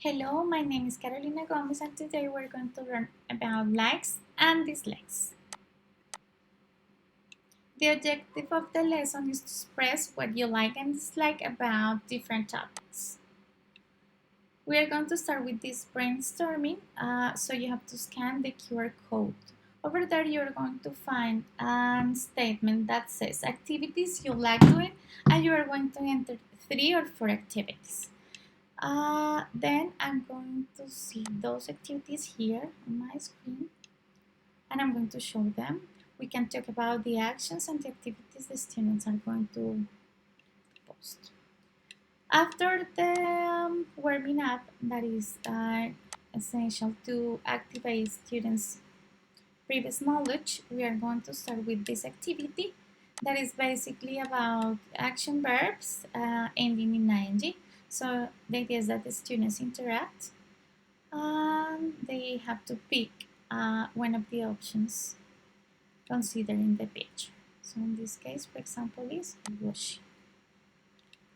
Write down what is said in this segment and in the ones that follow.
Hello, my name is Carolina Gomez and today we're going to learn about likes and dislikes. The objective of the lesson is to express what you like and dislike about different topics. We are going to start with this brainstorming, so you have to scan the QR code. Over there you're going to find a statement that says activities you like doing and you are going to enter 3 or 4 activities. Then I'm going to see those activities here on my screen and I'm going to show them. We can talk about the actions and the activities the students are going to post. After the warming up, that is essential to activate students' previous knowledge, we are going to start with this activity that is basically about action verbs ending in ing. So the idea is that the students interact and they have to pick one of the options considered in the picture. So in this case, for example, is wash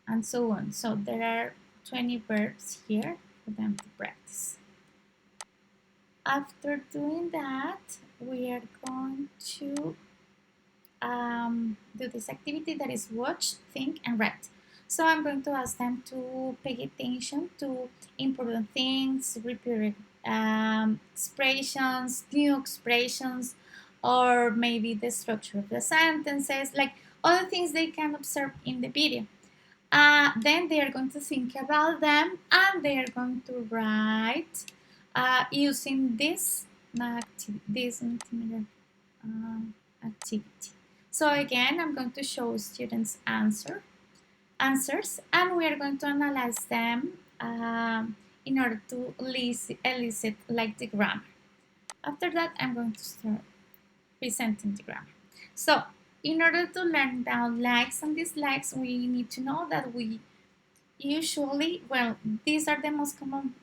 and so on. So there are 20 verbs here for them to practice. After doing that, we are going to do this activity that is watch, think, and write. So I'm going to ask them to pay attention to important things, repeated expressions, new expressions, or maybe the structure of the sentences, like all the things they can observe in the video. Then they are going to think about them and they are going to write using this multimedia activity. So again, I'm going to show students answers and we are going to analyze them in order to elicit like the grammar. After that, I'm going to start presenting the grammar. So in order to learn about likes and dislikes, we need to know that we usually, well, these are the most common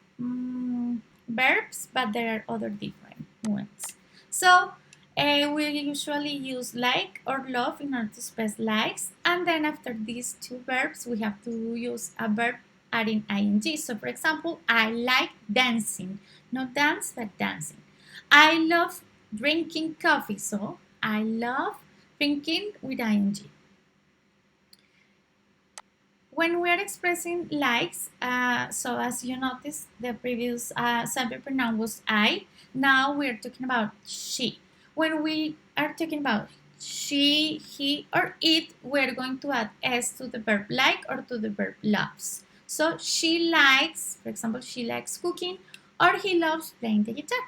verbs, but there are other different ones. So we usually use like or love in order to express likes, and then after these two verbs, we have to use a verb adding ing. So for example, I like dancing, not dance, but dancing. I love drinking coffee, so I love drinking with ing. When we are expressing likes, so as you noticed, the previous subject pronoun was I. Now we are talking about she. When we are talking about she, he, or it, we're going to add s to the verb like or to the verb loves. So she likes, for example, she likes cooking, or he loves playing the guitar.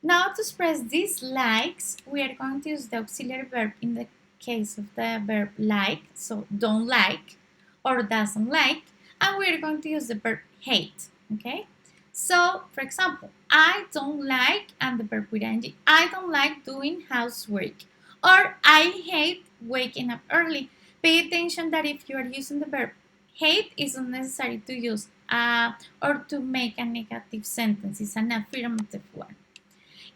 Now to express these likes, we are going to use the auxiliary verb in the case of the verb like, so don't like or doesn't like, and we're going to use the verb hate, okay? So, for example, I don't like, and the verb with ing, I don't like doing housework, or I hate waking up early. Pay attention that if you are using the verb hate, it's not necessary to use or to make a negative sentence, it's an affirmative one.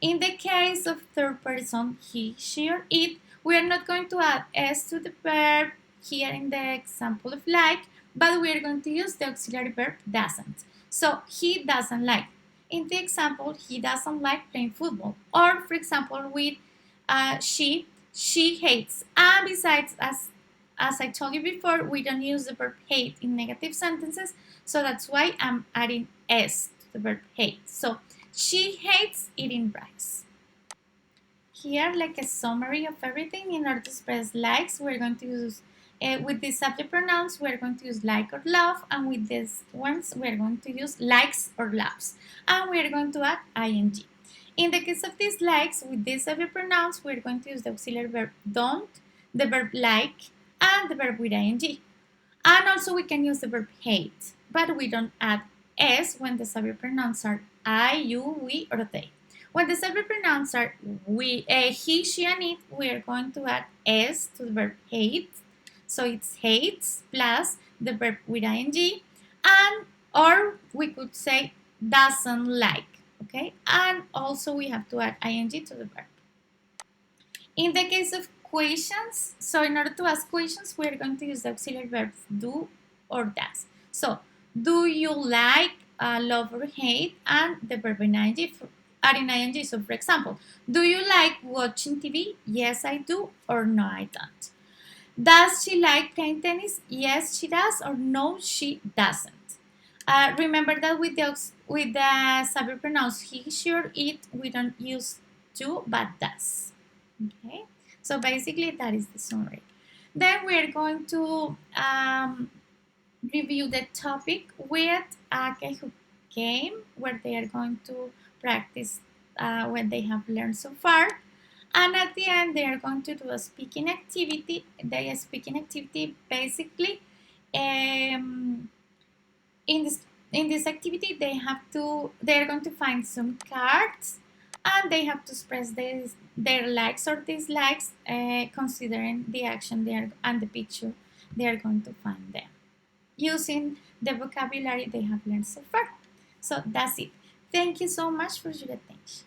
In the case of third person, he, she, or it, we are not going to add s to the verb here in the example of like, but we are going to use the auxiliary verb doesn't. So he doesn't like. In the example, he doesn't like playing football. Or for example, with she hates. And besides, as I told you before, we don't use the verb hate in negative sentences, so that's why I'm adding s to the verb hate. So she hates eating rice. Here, like a summary of everything, in order to express likes, we're going to use, with the subject pronouns, we're going to use like or love, and with these ones, we're going to use likes or loves. And we're going to add ing. In the case of these likes, with these subject pronouns, we're going to use the auxiliary verb don't, the verb like, and the verb with ing. And also we can use the verb hate, but we don't add s when the subject pronouns are I, you, we, or they. When the subject pronouns are we, he, she, and it, we are going to add s to the verb hate. So it's hates plus the verb with ing, and or we could say doesn't like. Okay, and also we have to add ing to the verb. In the case of questions, so in order to ask questions, we're going to use the auxiliary verbs do or does. So Do you like, love or hate, and the verb in ing are in ing. So, for example, do you like watching TV? Yes, I do, or no, I don't. Does she like playing tennis? Yes, she does, or no, she doesn't. Remember that with the subject pronouns he, she, or it, we don't use to, but does. Okay, so basically that is the summary. Then we are going to review the topic with a Kahoot game where they are going to practice what they have learned so far. And at the end, they are going to do a speaking activity. The speaking activity basically, um, in this activity, they are going to find some cards, and they have to express their likes or dislikes, considering the action they are and the picture they are going to find them, using the vocabulary they have learned so far. So that's it. Thank you so much for your attention.